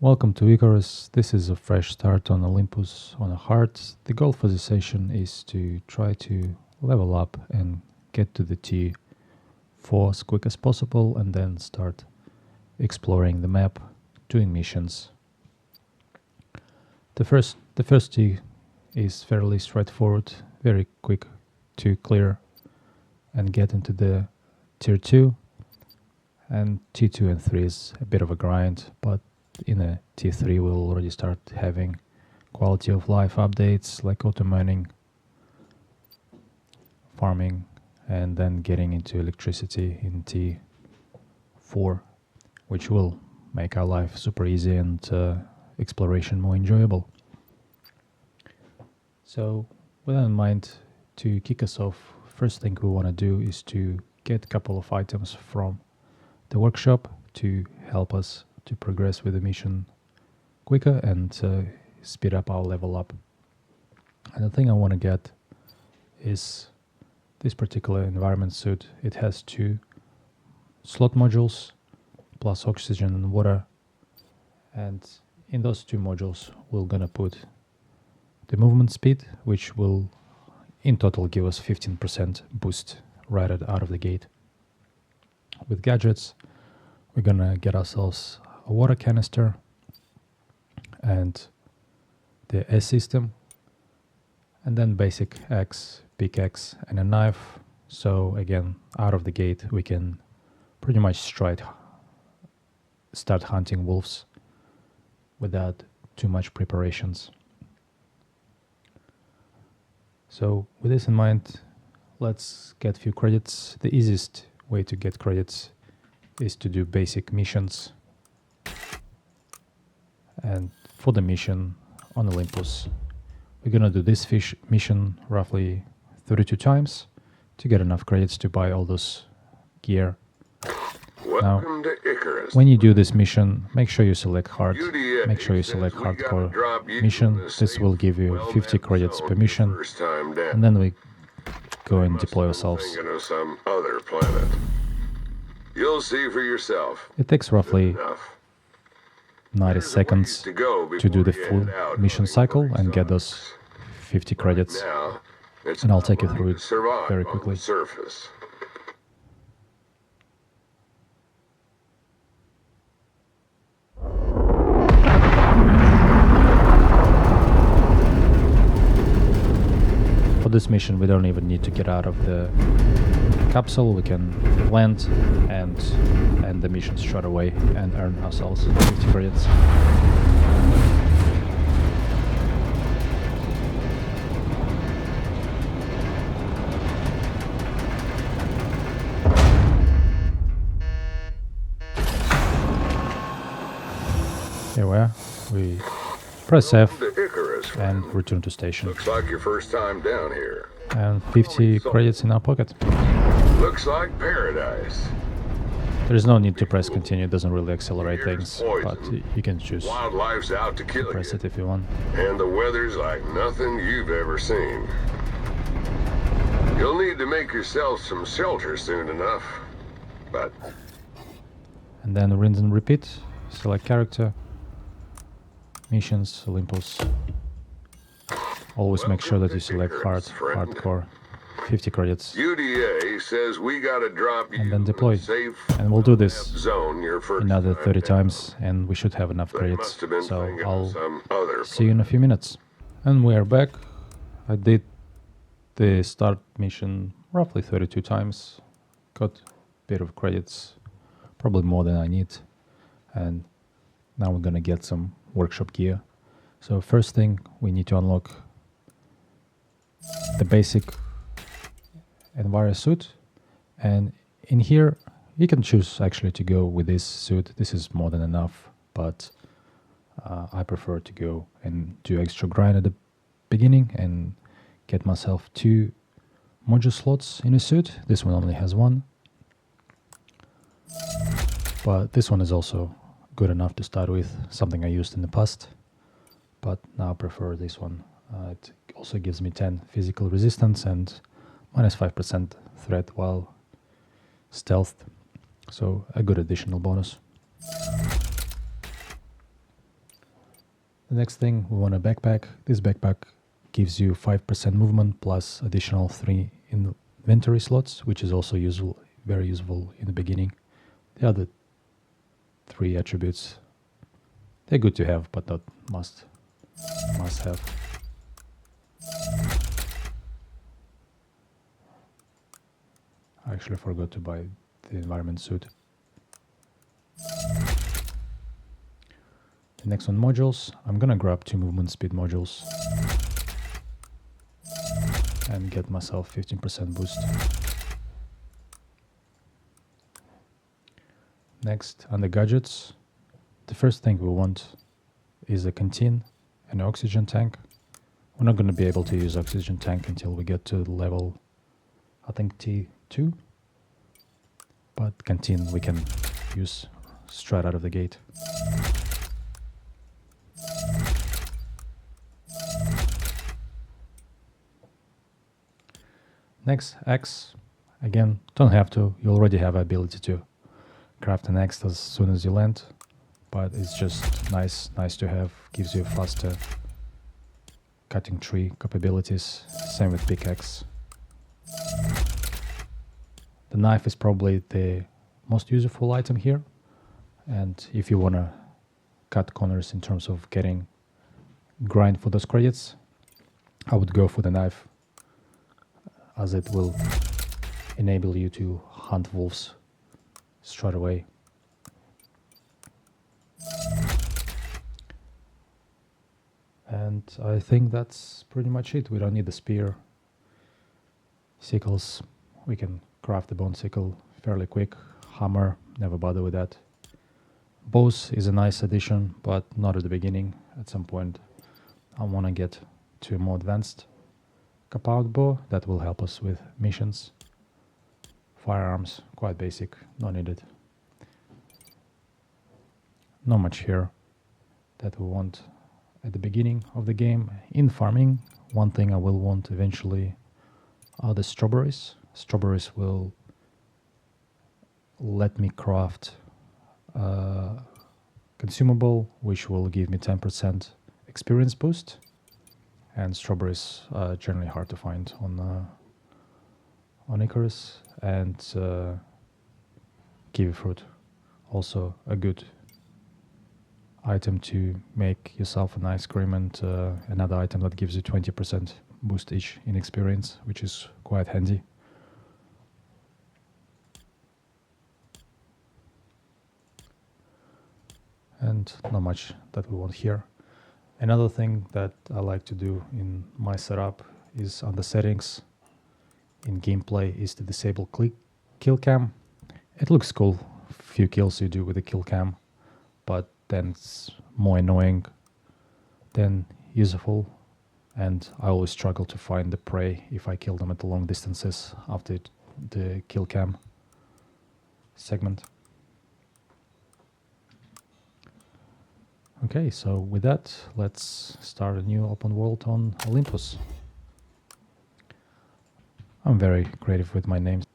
Welcome to Icarus. This is a fresh start on Olympus on a hard. The goal for this session is to try to level up and get to the T4 as quick as possible and then start exploring the map, doing missions. The first T is fairly straightforward, very quick to clear and get into the Tier 2, and T2 and 3 is a bit of a grind, but in a T3 we'll already start having quality of life updates like auto mining, farming, and then getting into electricity in T4, which will make our life super easy and exploration more enjoyable. So with that in mind, to kick us off, first thing we want to do is to get a couple of items from the workshop to help us to progress with the mission quicker and speed up our level up. And the thing I want to get is this particular environment suit. It has 2 slot modules plus oxygen and water, and in those 2 modules we're gonna put the movement speed, which will in total give us 15% boost right out of the gate. With gadgets, we're gonna get ourselves a water canister and the S system, and then basic axe, pickaxe, and a knife. So again, out of the gate we can pretty much start hunting wolves without too much preparations. So with this in mind, let's get a few credits. The easiest way to get credits is to do basic missions. And for the mission on Olympus, we're gonna do this fish mission roughly 32 times to get enough credits to buy all those gear. Welcome to Icarus. When you do this mission, make sure you select hard. Make sure you select hardcore mission. This will give you 50 credits per mission, and then we go and deploy ourselves. Thinking of some other planet. You'll see for yourself. It takes roughly Enough. 90 seconds to do the full mission cycle and get those 50 credits. Now, it's And I'll take you how through you it survive very on quickly. the surface. For this mission, we don't even need to get out of the capsule. We can land and end the mission straight away and earn ourselves 50 credits. Here we are. We press F Welcome to Icarus, and friend. return to station. Looks like your first time down here. And 50 credits in our pocket. Looks like paradise. There is no need to press continue, it doesn't really accelerate things, but you can choose Wildlife's out to to kill press you. it if you want. And the weather's like nothing you've ever seen. You'll need to make yourself some shelter soon enough. But And then rinse and repeat, select character, missions, Olympus. Always make sure that you select hardcore, 50 credits, UDA says we gotta drop you and then deploy. in a safe And we'll do this zone your first another time 30 down. times and we should have enough They credits. must have been So thinking of I'll some other see you in a few minutes. And we are back. I did the start mission roughly 32 times. Got a bit of credits, probably more than I need. And now we're gonna get some workshop gear. So first thing, we need to unlock the basic Enviro suit. And in here, you can choose actually to go with this suit. This is more than enough, but I prefer to go and do extra grind at the beginning and get myself 2 module slots in a suit. This one only has 1, but this one is also good enough to start with, something I used in the past, but now I prefer this one. It also gives me 10 physical resistance and minus 5% threat while stealthed, so a good additional bonus. The next thing, we want a backpack. This backpack gives you 5% movement plus additional 3 inventory slots, which is also useful, very useful in the beginning. The other 3 attributes, they're good to have, but not must have. I actually forgot to buy the environment suit. The next one, modules. I'm gonna grab 2 movement speed modules and get myself 15% boost. Next, under gadgets, the first thing we want is a canteen and an oxygen tank. We're not going to be able to use oxygen tank until we get to level, I think, T2. But canteen we can use straight out of the gate. Next, axe. Again, don't have to. You already have ability to craft an axe as soon as you land, but it's just nice to have. Gives you faster cutting tree capabilities. Same with pickaxe. The knife is probably the most useful item here, and if you want to cut corners in terms of getting grind for those credits, I would go for the knife, as it will enable you to hunt wolves straight away. And I think that's pretty much it. We don't need the spear. Sickles, we can craft the bone sickle fairly quick. Hammer, never bother with that. Bows is a nice addition, but not at the beginning. At some point I want to get to a more advanced compound bow that will help us with missions. Firearms, quite basic, not needed. Not much here that we want at the beginning of the game. In farming, one thing I will want eventually are the strawberries. Strawberries will let me craft a consumable which will give me 10% experience boost, and strawberries are generally hard to find on Icarus. And kiwi fruit, also a good item to make yourself an ice cream, and another item that gives you 20% boost each in experience, which is quite handy. And not much that we want here. Another thing that I like to do in my setup is under settings in gameplay is to disable kill cam. It looks cool, few kills you do with the kill cam, but then it's more annoying than useful, and I always struggle to find the prey if I kill them at the long distances after the kill cam segment. Okay, so with that, let's start a new open world on Olympus. I'm very creative with my names.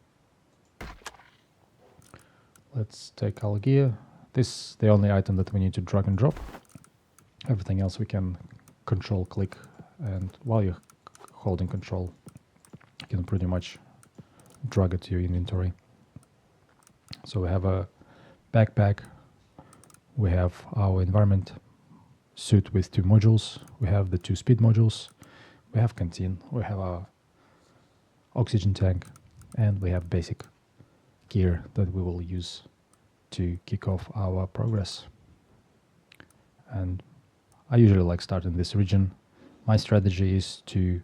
Let's take our gear. This is the only item that we need to drag and drop. Everything else we can control click, and while you're holding control, you can pretty much drag it to your inventory. So we have a backpack, we have our environment suit with 2 modules, we have the 2 speed modules, we have canteen, we have our oxygen tank, and we have basic gear that we will use to kick off our progress. And I usually like starting this region. My strategy is to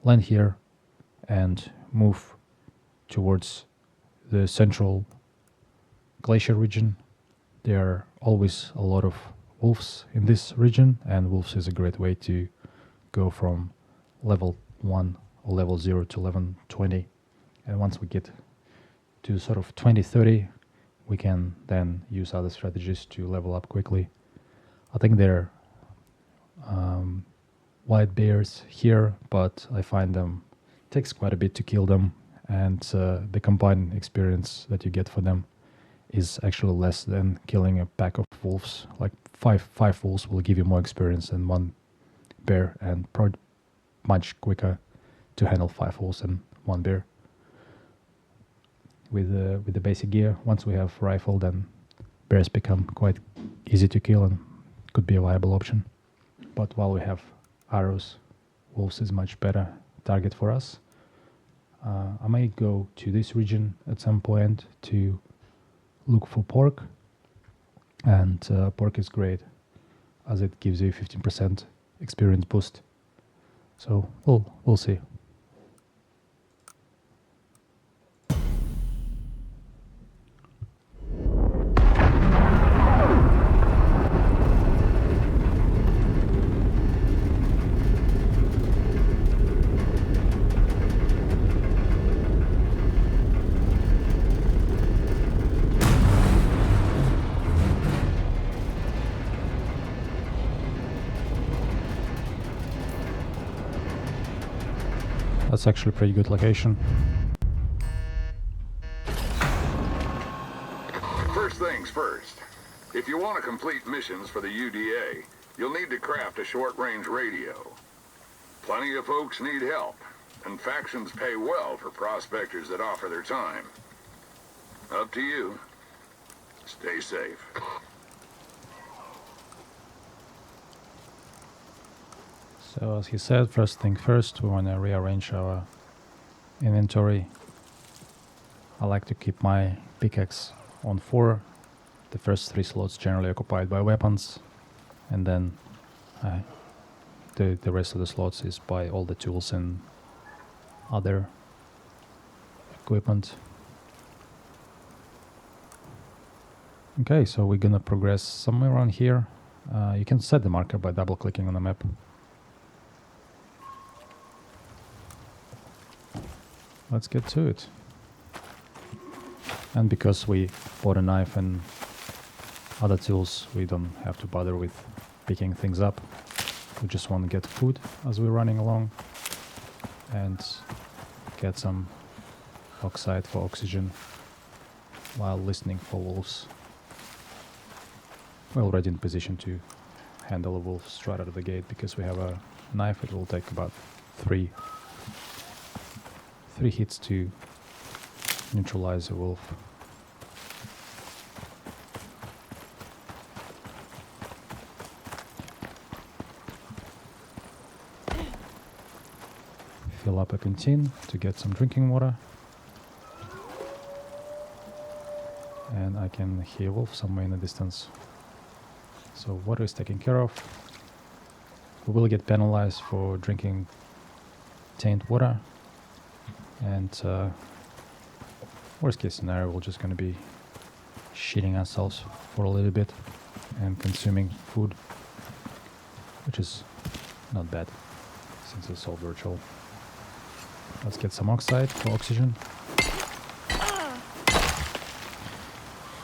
land here and move towards the central glacier region. There are always a lot of wolves in this region, and wolves is a great way to go from level 1 or level 0 to level 20. And once we get to sort of 20-30, we can then use other strategies to level up quickly. I think there are white bears here, but I find them takes quite a bit to kill them, and the combined experience that you get for them is actually less than killing a pack of wolves. Like five wolves will give you more experience than one bear, and much quicker to handle 5 wolves than one bear. With the basic gear, once we have rifle, then bears become quite easy to kill and could be a viable option. But while we have arrows, wolves is much better target for us. I might go to this region at some point to look for pork, and pork is great as it gives you 15% experience boost. So we'll see. That's actually a pretty good location. First things first. If you want to complete missions for the UDA, you'll need to craft a short-range radio. Plenty of folks need help, and factions pay well for prospectors that offer their time. Up to you. Stay safe. So as he said, first thing first, we want to rearrange our inventory. I like to keep my pickaxe on 4. The first 3 slots generally occupied by weapons, and then the rest of the slots is by all the tools and other equipment. Okay, so we're gonna progress somewhere around here. You can set the marker by double clicking on the map. Let's get to it. And because we bought a knife and other tools, we don't have to bother with picking things up. We just want to get food as we're running along and get some oxide for oxygen while listening for wolves. We're already in position to handle a wolf straight out of the gate. Because we have a knife, it will take about 3 hits to neutralize a wolf. Fill up a canteen to get some drinking water. And I can hear a wolf somewhere in the distance. So water is taken care of. We will get penalized for drinking tainted water. And worst case scenario, we're just going to be shitting ourselves for a little bit and consuming food, which is not bad since it's all virtual. Let's get some oxide for oxygen.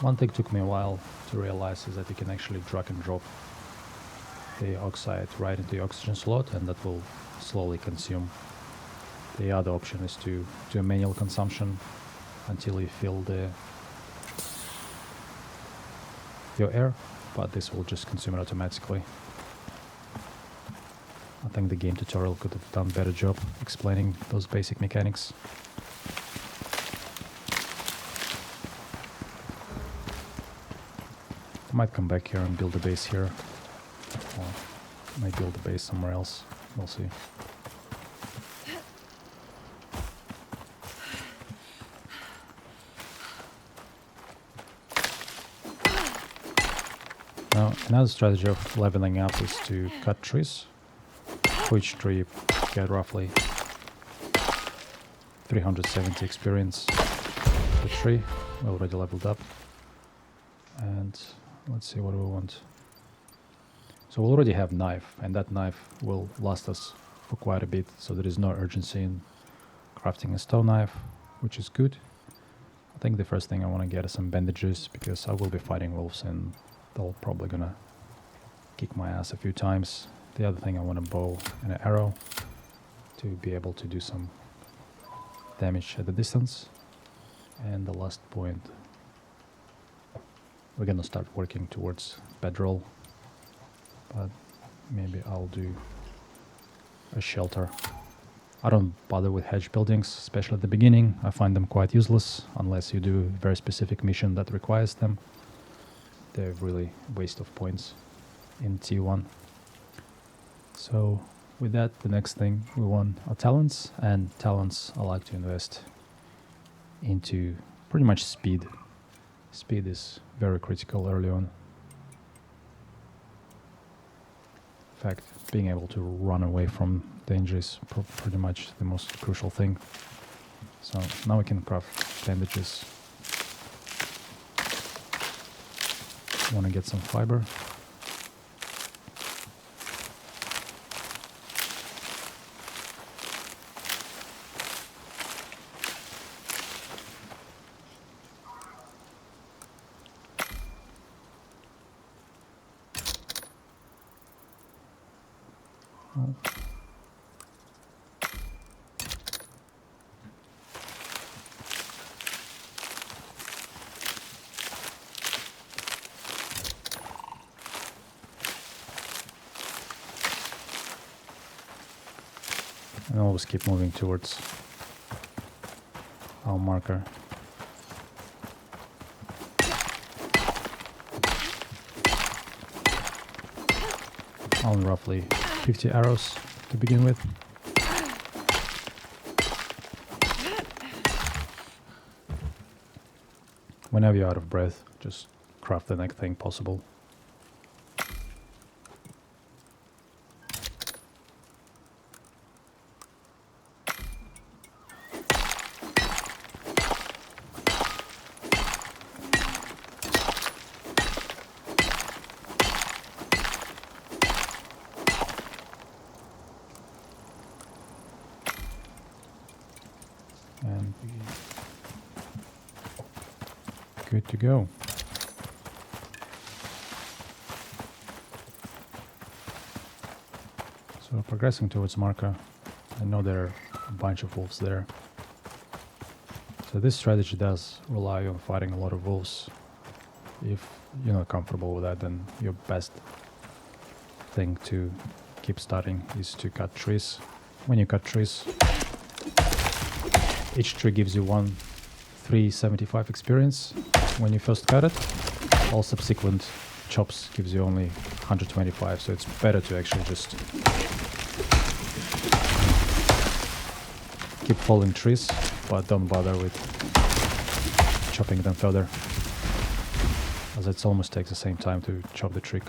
One thing took me a while to realize is that you can actually drag and drop the oxide right into the oxygen slot, and that will slowly consume. The other option is to do a manual consumption until you fill your air, but this will just consume it automatically. I think the game tutorial could have done a better job explaining those basic mechanics. I might come back here and build a base here, or I might build a base somewhere else. We'll see. Now, another strategy of leveling up is to cut trees. For each tree you get roughly 370 experience per tree. We already leveled up. And let's see what we want. So we already have knife, and that knife will last us for quite a bit, so there is no urgency in crafting a stone knife, which is good. I think the first thing I want to get is some bandages, because I will be fighting wolves and they're probably gonna kick my ass a few times. The other thing, I want a bow and an arrow to be able to do some damage at the distance. And the last point we're gonna start working towards bedroll, but maybe I'll do a shelter. I don't bother with hedge buildings, especially at the beginning. I find them quite useless unless you do a very specific mission that requires them. They're really a waste of points in T1. So with that, the next thing we want are talents, and talents I like to invest into pretty much speed. Speed is very critical early on. In fact, being able to run away from danger is pretty much the most crucial thing. So now we can craft bandages. Want to get some fiber. Oh. And always keep moving towards our marker. On roughly 50 arrows to begin with. Whenever you're out of breath, just craft the next thing possible. And good to go. So progressing towards marker. I know there are a bunch of wolves there. So this strategy does rely on fighting a lot of wolves. If you're not comfortable with that, then your best thing to keep starting is to cut trees. When you cut trees, each tree gives you 375 experience when you first cut it. All subsequent chops gives you only 125, so it's better to actually just keep falling trees, but don't bother with chopping them further, as it almost takes the same time to chop the tree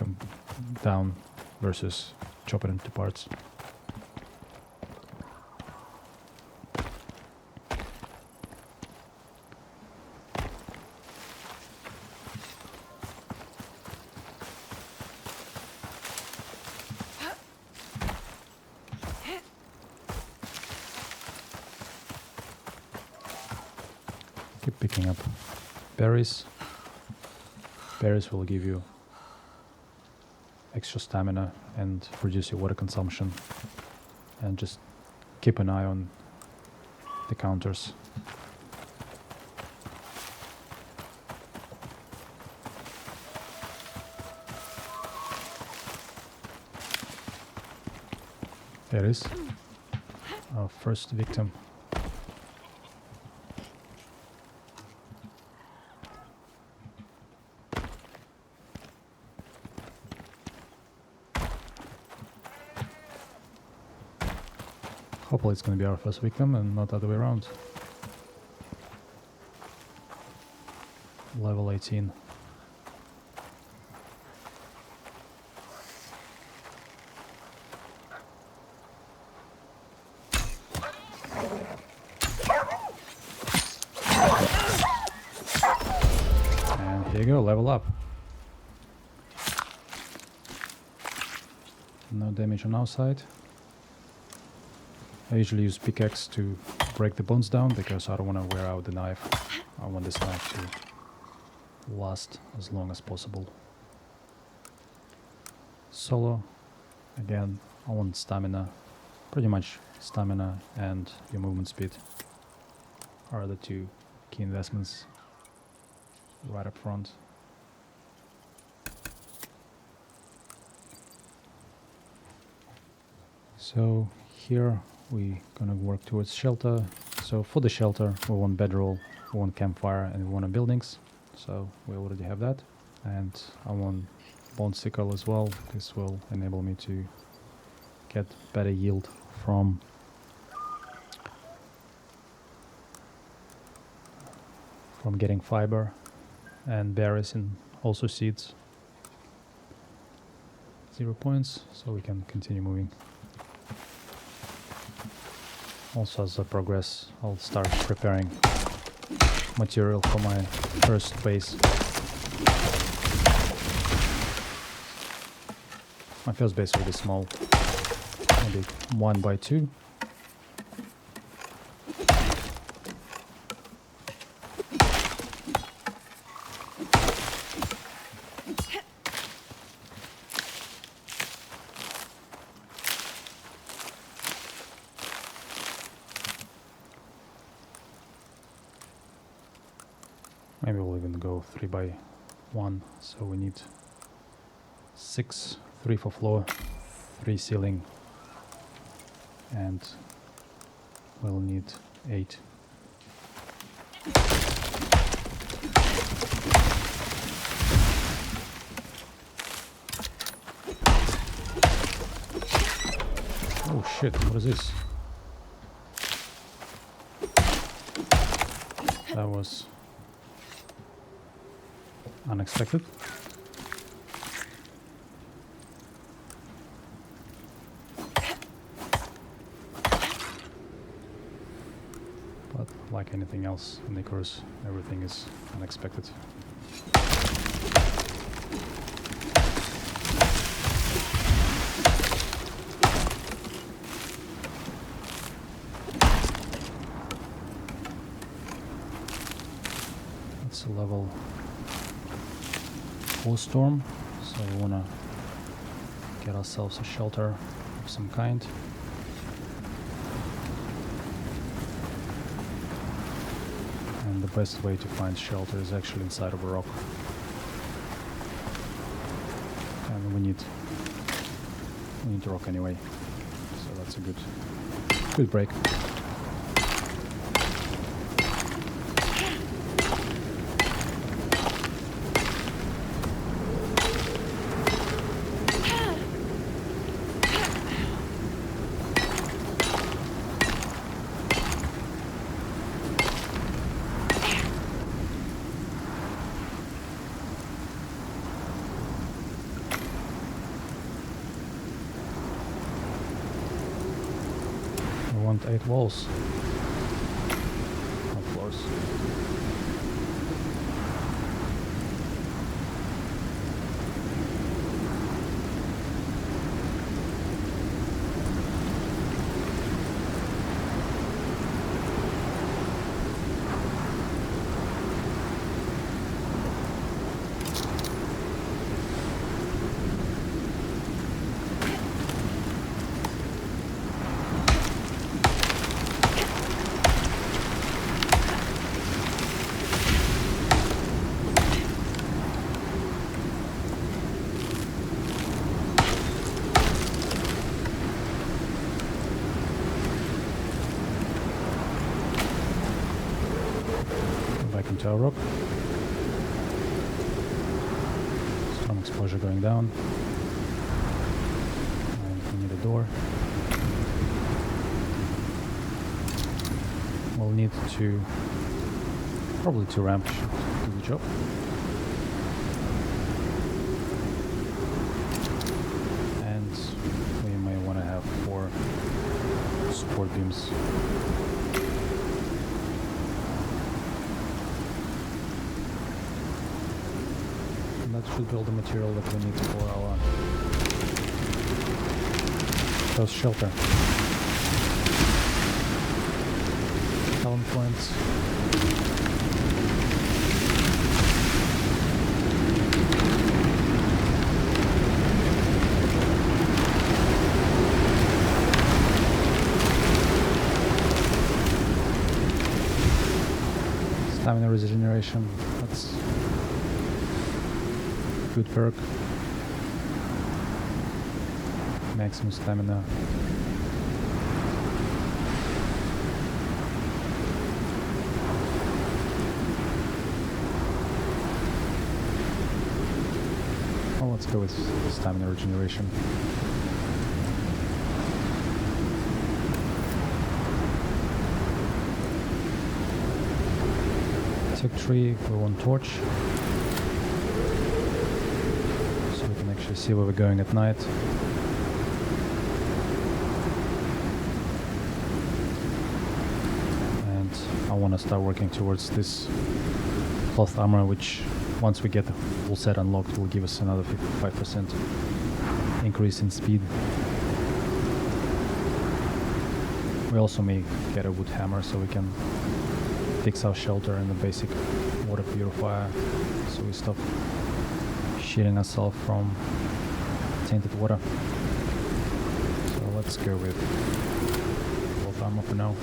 down versus chop it into parts. Keep picking up berries. Berries will give you extra stamina and reduce your water consumption. And just keep an eye on the counters. There it is. Our first victim. Hopefully it's going to be our first victim and not the other way around. Level 18. And here you go, level up. No damage on our side. I usually use pickaxe to break the bones down because I don't want to wear out the knife. I want this knife to last as long as possible. Solo, again, I want stamina. Pretty much stamina and your movement speed are the two key investments right up front. So here we're gonna work towards shelter. So for the shelter we want bedroll, we want campfire, and we want buildings. So we already have that. And I want bone sickle as well. This will enable me to get better yield from getting fiber and berries and also seeds. 0 points, so we can continue moving. Also, as I progress, I'll start preparing material for my first base. My first base will be small, maybe 1 by 2. Maybe we'll even go 3 by 1, so we need 6, 3 for floor, 3 ceiling, and we'll need 8. Oh shit, what is this? That was unexpected. But like anything else in Icarus, everything is unexpected. It's a level 4 storm, so we wanna get ourselves a shelter of some kind. And the best way to find shelter is actually inside of a rock. And we need rock anyway, so that's a good break. We want 8 walls, not floors. Back into our rock. Strong exposure going down. And we need a door. We'll need probably 2 ramps should do the job. And we may want to have 4 support beams. That should build the material that we need for our first shelter. Talent points. Stamina regeneration. That's good perk. Maximum stamina go with stamina regeneration. Took 3 for 1 torch, so we can actually see where we're going at night. And I want to start working towards this cloth armor, which once we get the full set unlocked will give us another 55% increase in speed. We also may get a wood hammer so we can fix our shelter and the basic water purifier, so we stop shielding ourselves from tainted water. So let's go with cloth armor for now.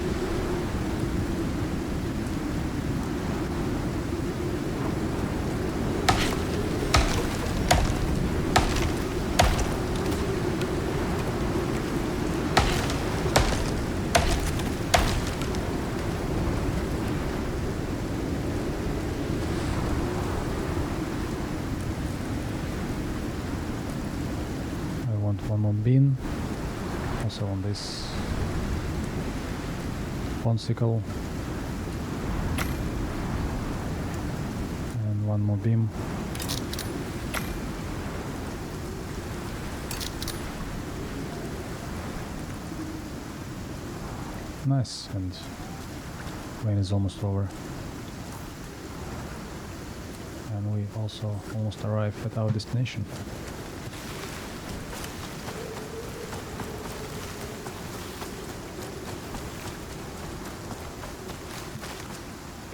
One more bean, also on this ponsicle, and one more beam. Nice, and rain is almost over. And we also almost arrived at our destination.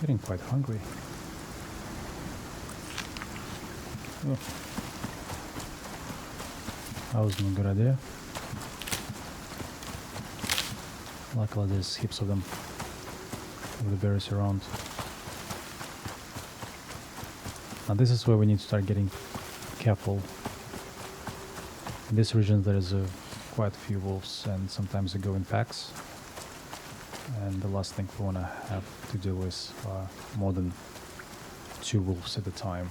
Getting quite hungry. Oh. That wasn't a good idea. Luckily there's heaps of them with the berries around. Now this is where we need to start getting careful. In this region there is quite a few wolves, and sometimes they go in packs. And the last thing we want to have to do is more than 2 wolves at a time.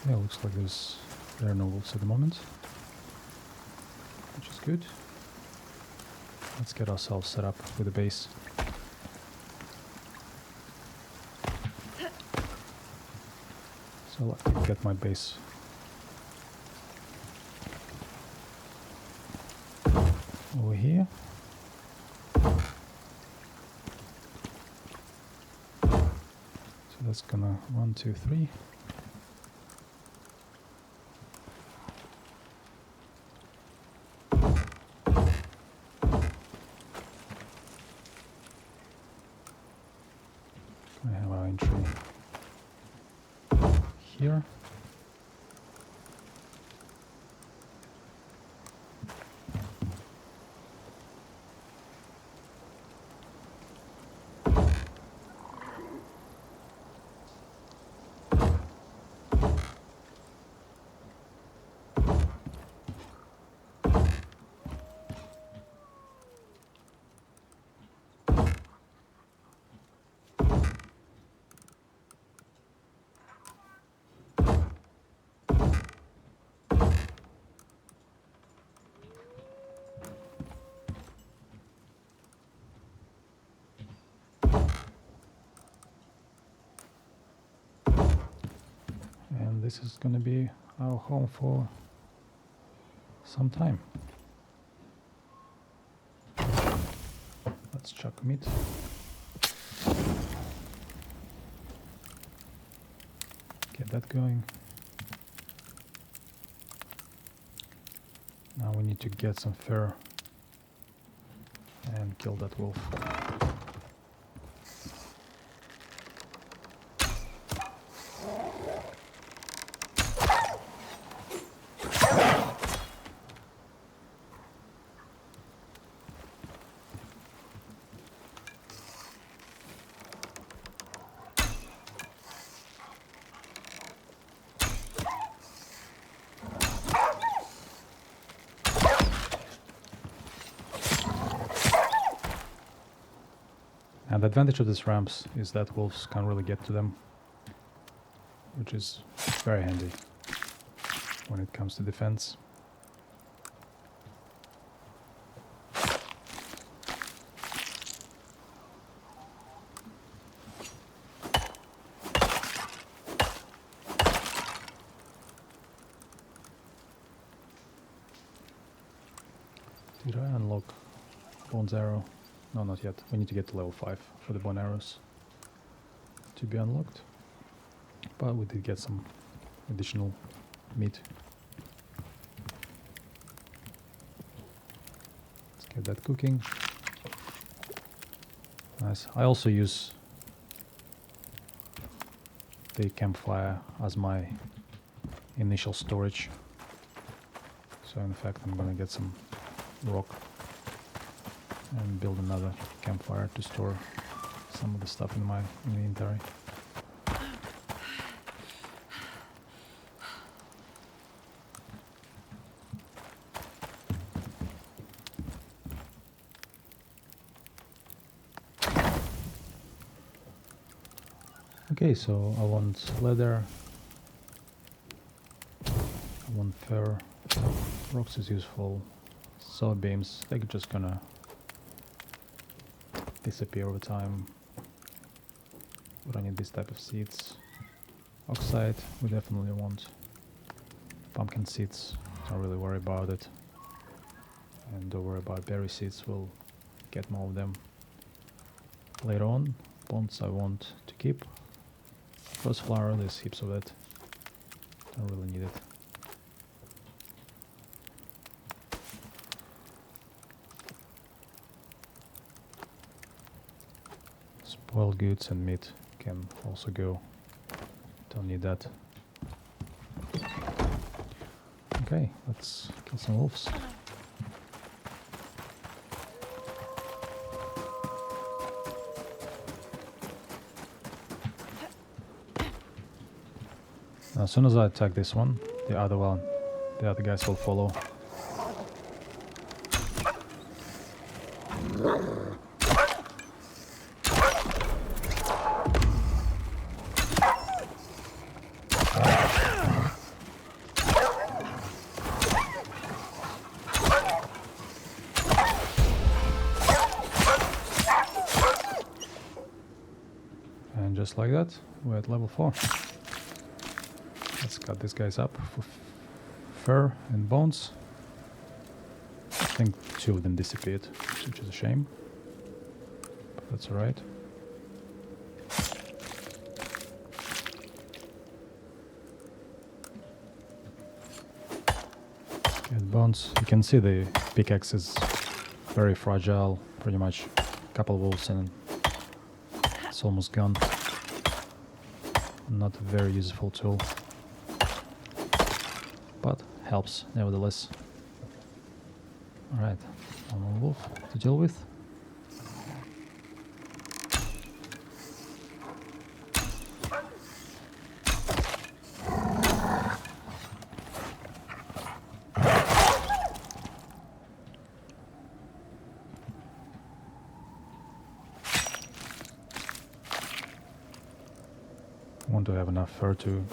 Okay, looks like there are no wolves at the moment, which is good. Let's get ourselves set up with a base. So let me get my base over here. So that's gonna 1, 2, 3. We have our entry here. This is going to be our home for some time. Let's chuck meat. Get that going. Now we need to get some fur and kill that wolf. And the advantage of these ramps is that wolves can't really get to them, which is very handy when it comes to defense. Did I unlock Bone's arrow? No, not yet. We need to get to level 5 for the bone arrows to be unlocked. But we did get some additional meat. Let's get that cooking. Nice. I also use the campfire as my initial storage. So in fact I'm gonna get some rock and build another campfire to store some of the stuff in my inventory. Okay, so I want leather, I want fur, rocks is useful, saw beams, they're just gonna disappear over time. But I need this type of seeds. Oxide, we definitely want. Pumpkin seeds, don't really worry about it. And don't worry about berry seeds, we'll get more of them later on. Bones I want to keep. Rose flower, there's heaps of it. Don't really need it. Spoiled goods and meat can also go. Don't need that. Okay, let's kill some wolves. As soon as I attack this one, the other guys will follow. And just like that, we're at level 4. Let's cut these guys up for fur and bones. I think 2 of them disappeared, which is a shame, but that's alright. And bones, you can see the pickaxe is very fragile, pretty much a couple wolves and it's almost gone. Not a very useful tool, but helps nevertheless. Alright, one more wolf to deal with. Want to have enough fur to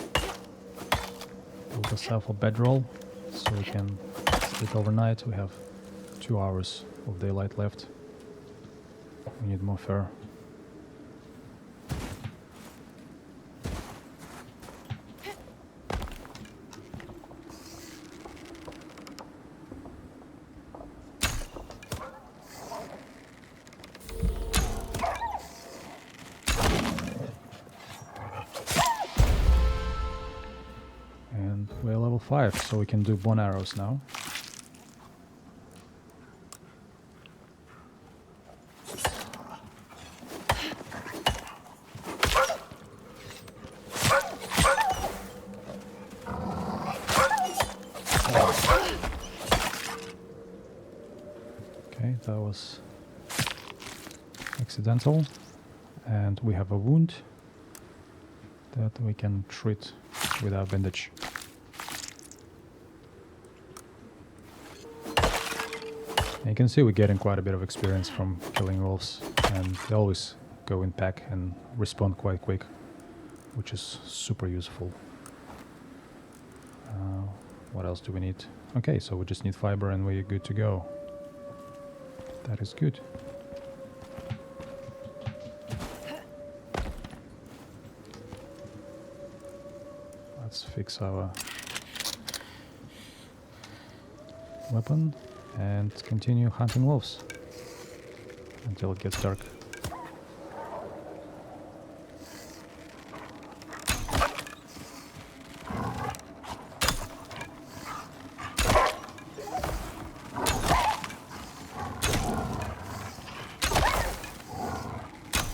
build ourselves a bedroll so we can sleep overnight. We have 2 hours of daylight left. We need more fur. We're level 5, so we can do bone arrows now. Okay, that was accidental. And we have a wound that we can treat with our bandage. And you can see we're getting quite a bit of experience from killing wolves, and they always go in pack and respawn quite quick, which is super useful. What else do we need? Okay, so we just need fiber and we're good to go. That is good. Let's fix our weapon and continue hunting wolves until it gets dark.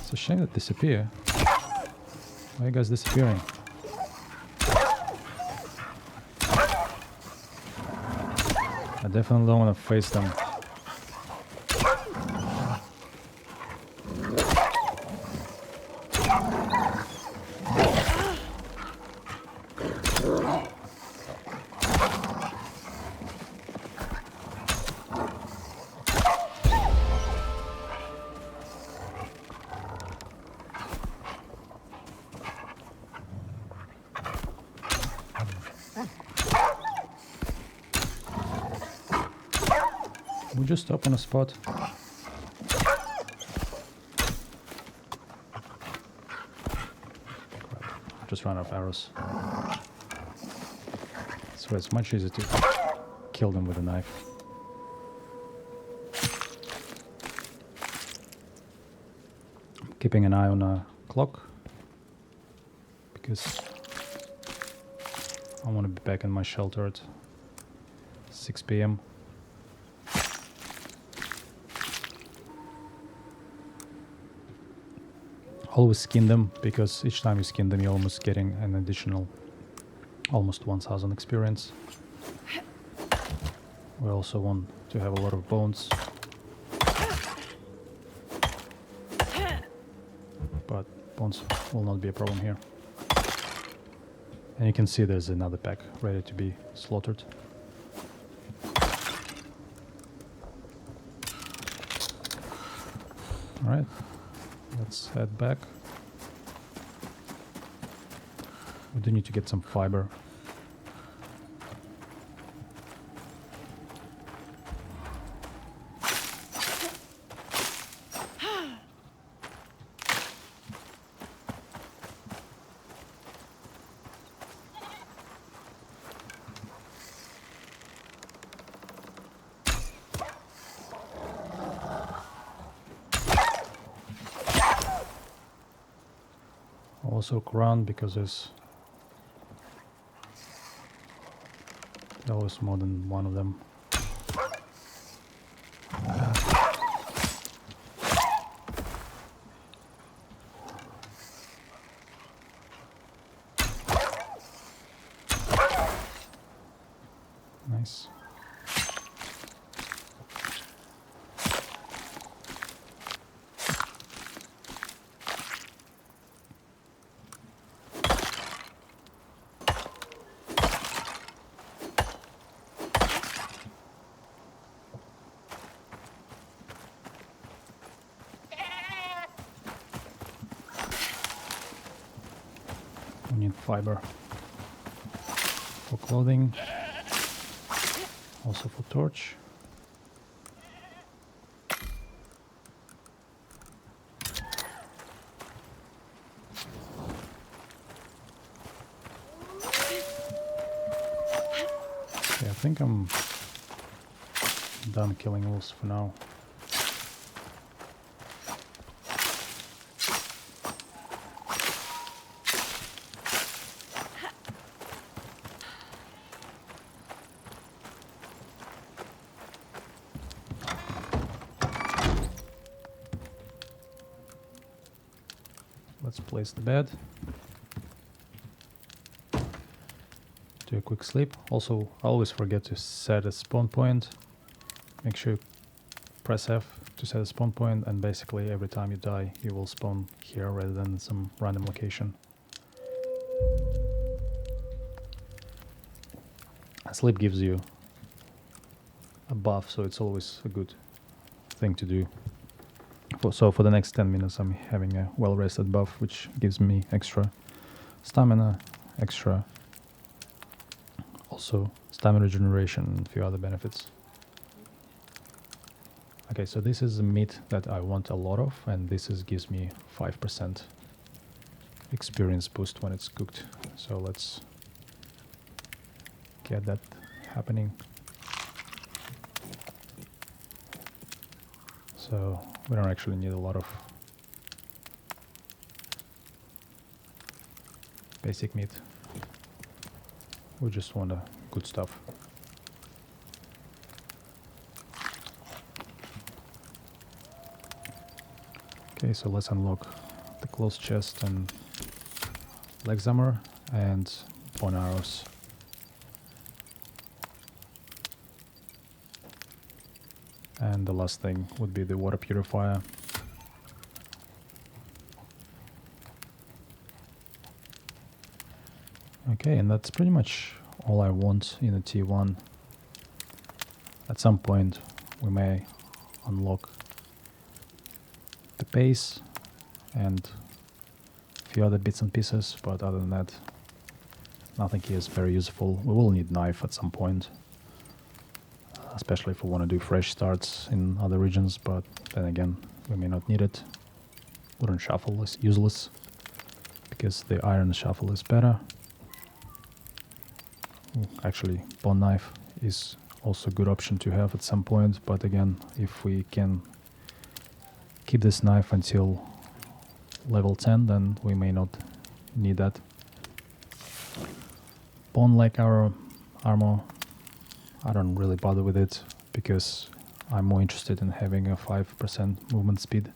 It's a shame that disappear. Why are you guys disappearing? I definitely don't want to face them. We just stop on a spot. Just run out of arrows. So it's much easier to kill them with a knife. Keeping an eye on a clock because I want to be back in my shelter at 6 p.m. Always skin them, because each time you skin them you're almost getting an additional almost 1000 experience. We also want to have a lot of bones, but bones will not be a problem here. And you can see there's another pack ready to be slaughtered. Alright, let's head back. We do need to get some fiber. Also around because there's always more than one of them. Nice. We need fiber for clothing, also for torch. Okay, I think I'm done killing wolves for now. Let's place the bed. Do a quick sleep. Also, I always forget to set a spawn point. Make sure you press F to set a spawn point, and basically every time you die you will spawn here rather than some random location. Sleep gives you a buff, so it's always a good thing to do. So for the next 10 minutes I'm having a well-rested buff, which gives me extra stamina, extra also stamina regeneration and a few other benefits. Okay, so this is a meat that I want a lot of, and this gives me 5% experience boost when it's cooked. So let's get that happening. So we don't actually need a lot of basic meat. We just want good stuff. Okay, so let's unlock the closed chest and legs armor and bone arrows. And the last thing would be the water purifier. Okay, and that's pretty much all I want in a T1. At some point we may unlock the pace and a few other bits and pieces, but other than that, nothing here is very useful. We will need knife at some point, especially if we want to do fresh starts in other regions, but then again, we may not need it. Wooden shuffle is useless, because the iron shuffle is better. Actually, bone knife is also a good option to have at some point, but again, if we can keep this knife until level 10, then we may not need that. Bone-like armor, I don't really bother with it, because I'm more interested in having a 5% movement speed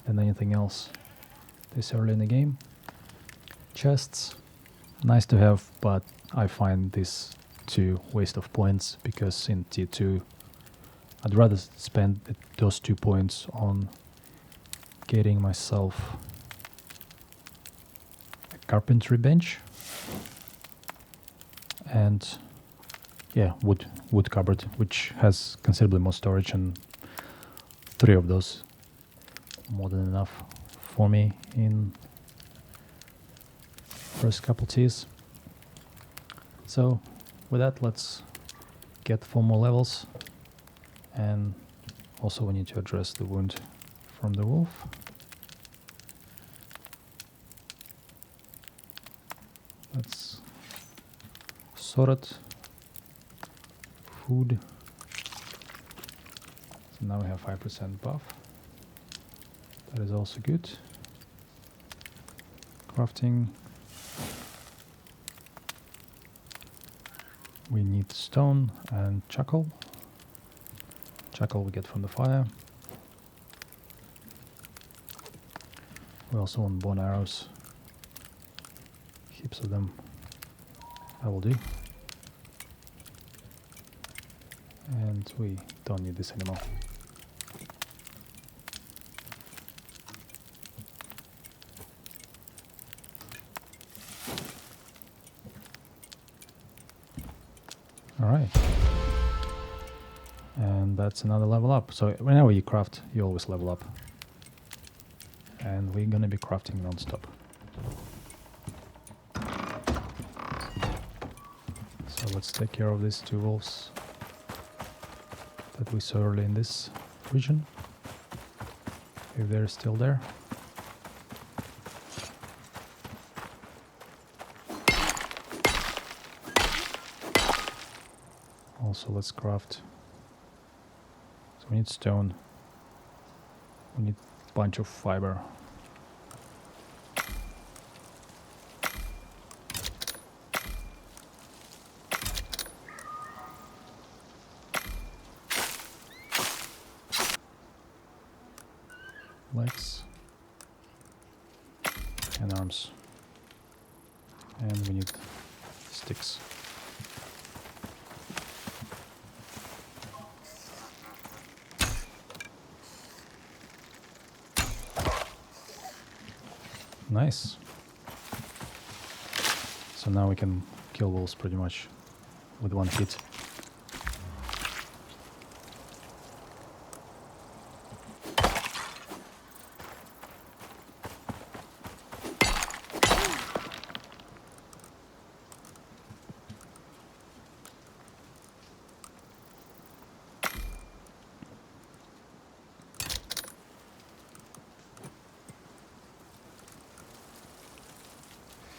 than anything else this early in the game. Chests, nice to have, but I find this too waste of points, because in T2 I'd rather spend those 2 points on getting myself a carpentry bench and wood cupboard, which has considerably more storage, and 3 of those more than enough for me in first couple Ts. So with that, let's get 4 more levels, and also we need to address the wound from the wolf. Let's sort it. Food. So now we have 5% buff. That is also good. Crafting. We need stone and charcoal. Charcoal we get from the fire. We also want bone arrows. Heaps of them. That will do. And we don't need this anymore. Alright. And that's another level up. So whenever you craft, you always level up. And we're gonna be crafting non-stop. So let's take care of these 2 wolves that we saw early in this region, if they're still there. Also, let's craft. So we need stone. We need a bunch of fiber. Legs and arms, and we need sticks. Nice. So now we can kill wolves pretty much with 1 hit.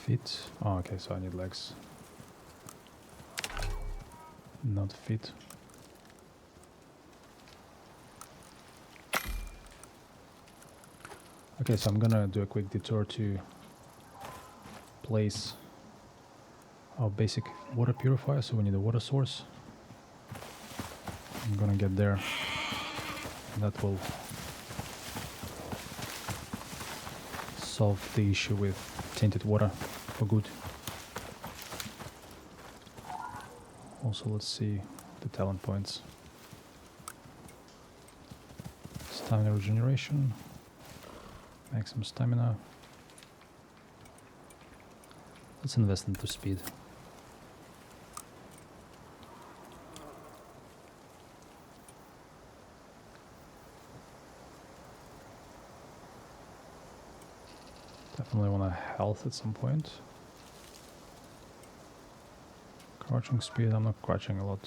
Feet. Oh, okay, so I need legs. Not feet. Okay, so I'm gonna do a quick detour to place our basic water purifier, so we need a water source. I'm gonna get there, and that will solve the issue with tainted water for good. Also, let's see the talent points. Stamina regeneration, maximum stamina. Let's invest into speed. Definitely want a health at some point. Crouching speed, I'm not crouching a lot.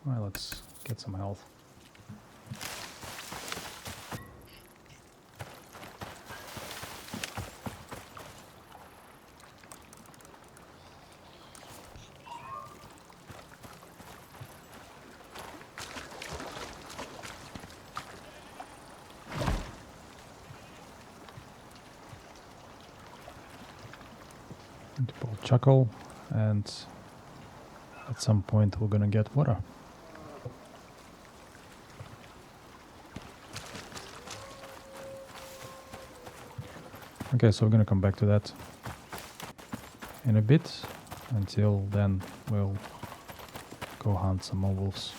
Alright, let's get some health. Multiple chuckle, and at some point we're gonna get water. Okay, so we're gonna come back to that in a bit. Until then, we'll go hunt some more wolves.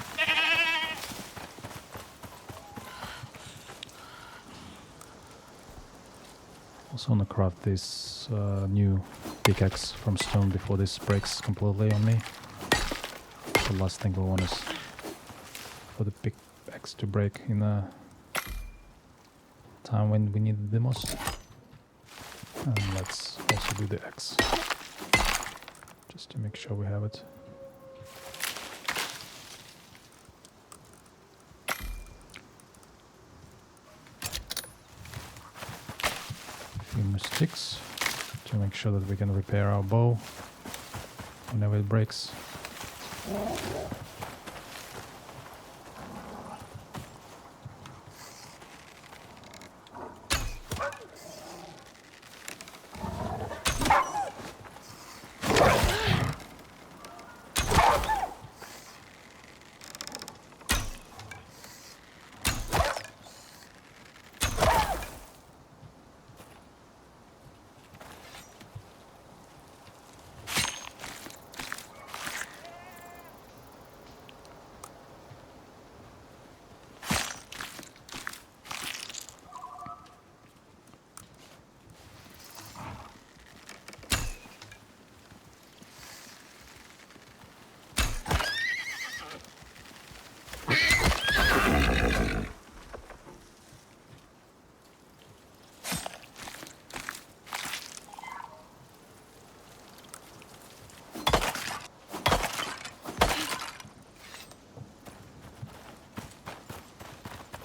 Also wanna craft this new pickaxe from stone before this breaks completely on me. The last thing we want is for the pickaxe to break in a time when we need it the most. And let's also do the axe, just to make sure we have it. A few more sticks to make sure that we can repair our bow whenever it breaks.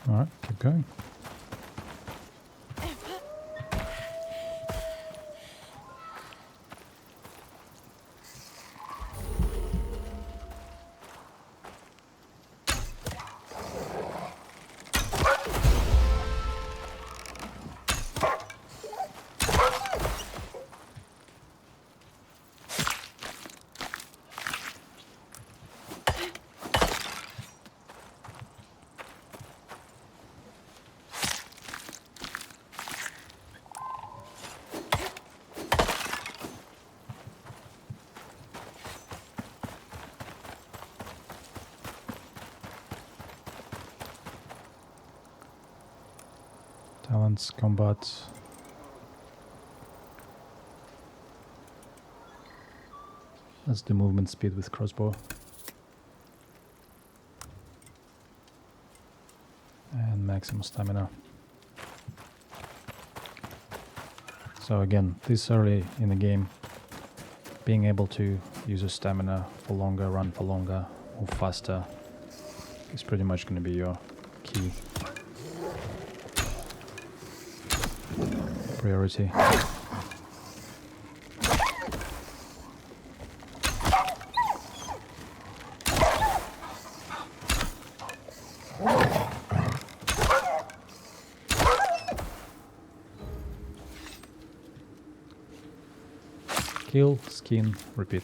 Alright, keep going. Talents, combat. That's the movement speed with crossbow. And maximum stamina. So again, this early in the game, being able to use your stamina for longer, run for longer, move faster, is pretty much going to be your key priority. Kill, skin, repeat.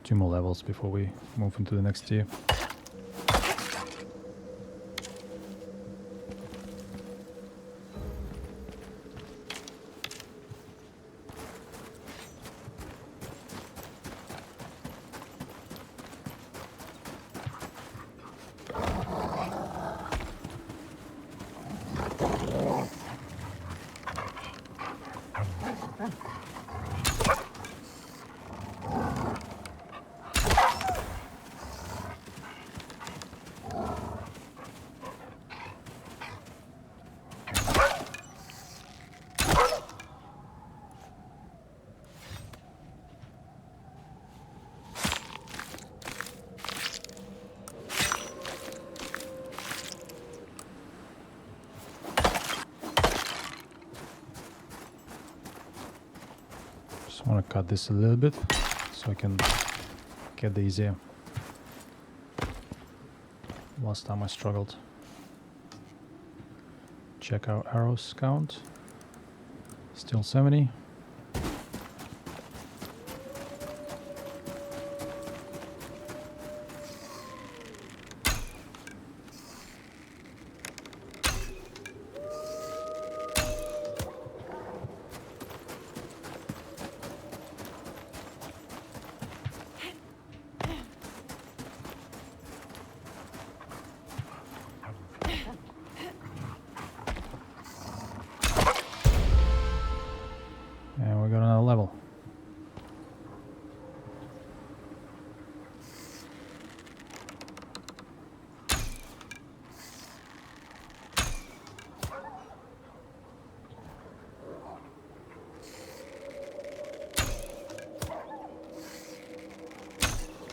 2 more levels before we move into the next tier. Just want to cut this a little bit so I can get the easier. Last time I struggled. Check our arrows count. Still 70. And we got another level.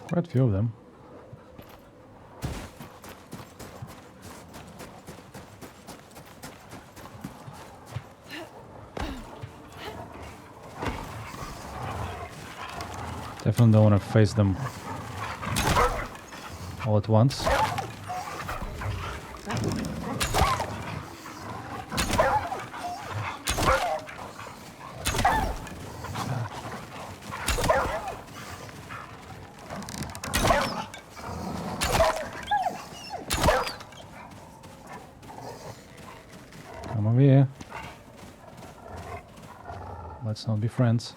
Quite a few of them. Definitely don't want to face them all at once. Come over here. Let's not be friends.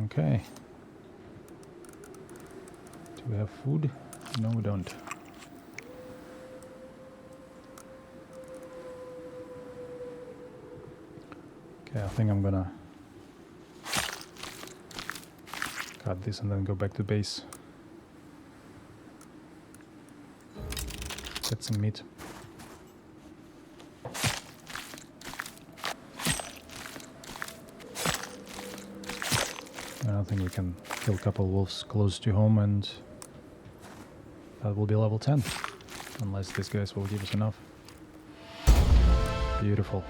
Okay. Do we have food? No, we don't. Okay, I think I'm gonna cut this and then go back to base. Get some meat. I think we can kill a couple wolves close to home and that will be level 10. Unless these guys will give us enough. Beautiful.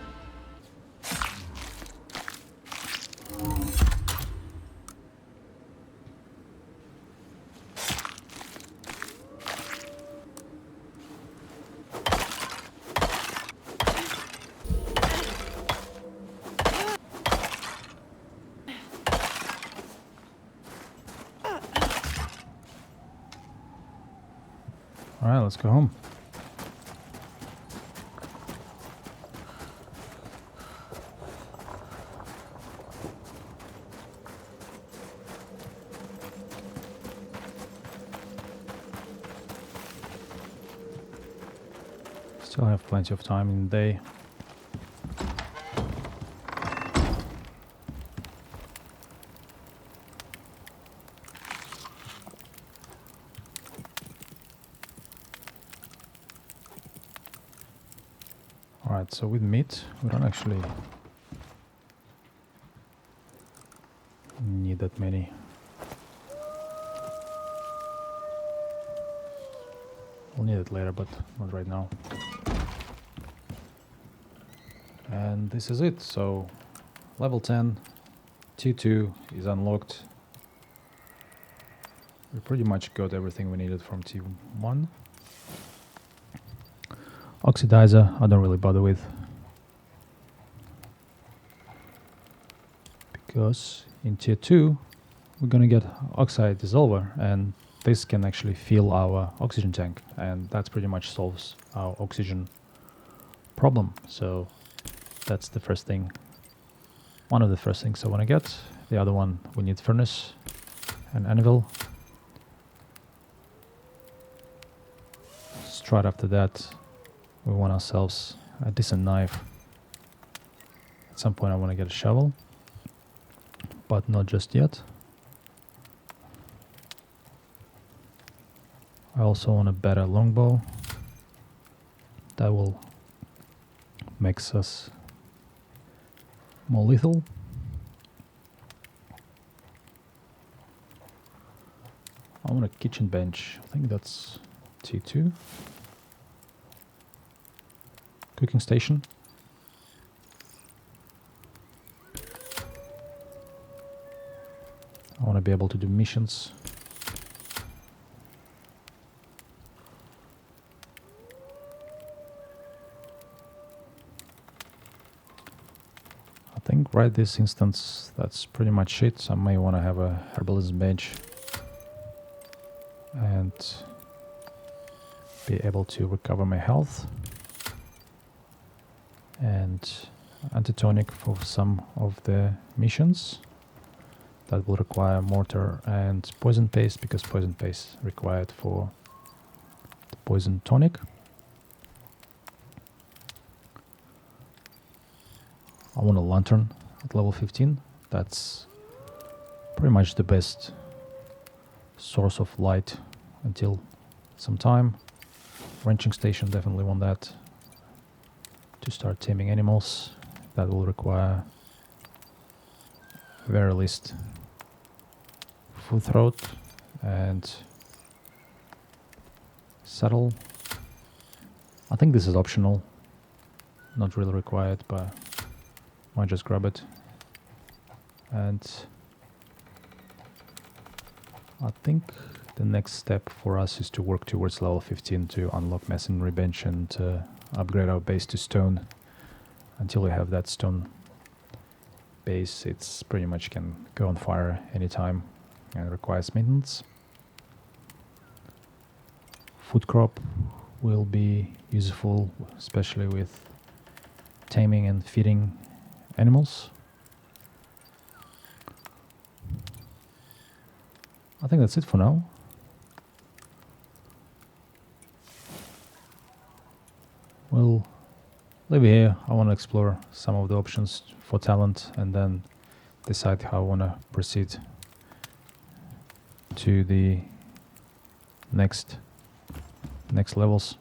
Alright, let's go home. Still have plenty of time in the day. Alright, so with meat, we don't actually need that many. We'll need it later, but not right now. And this is it. So level 10, T2 is unlocked. We pretty much got everything we needed from T1. Oxidizer, I don't really bother with, because in tier 2 we're gonna get oxide dissolver, and this can actually fill our oxygen tank, and that's pretty much solves our oxygen problem. So that's the first thing, one of the first things I want to get. The other one, we need furnace and anvil. Straight after that, we want ourselves a decent knife. At some point I want to get a shovel, but not just yet. I also want a better longbow. That will make us more lethal. I want a kitchen bench. I think that's T2. Cooking station. I want to be able to do missions. I think right this instance that's pretty much it. I may want to have a herbalism bench and be able to recover my health, and antitonic for some of the missions that will require mortar and poison paste, because poison paste required for the poison tonic. I want a lantern at level 15. That's pretty much the best source of light until some time. Ranching station, definitely want that to start taming animals. That will require very least full throat and saddle. I think this is optional, not really required, but might just grab it. And I think the next step for us is to work towards level 15 to unlock masonry bench and upgrade our base to stone. Until we have that stone base, it's pretty much can go on fire anytime and requires maintenance. Food crop will be useful, especially with taming and feeding animals. I think that's it for now. We'll leave it here. I want to explore some of the options for talent and then decide how I want to proceed to the next levels.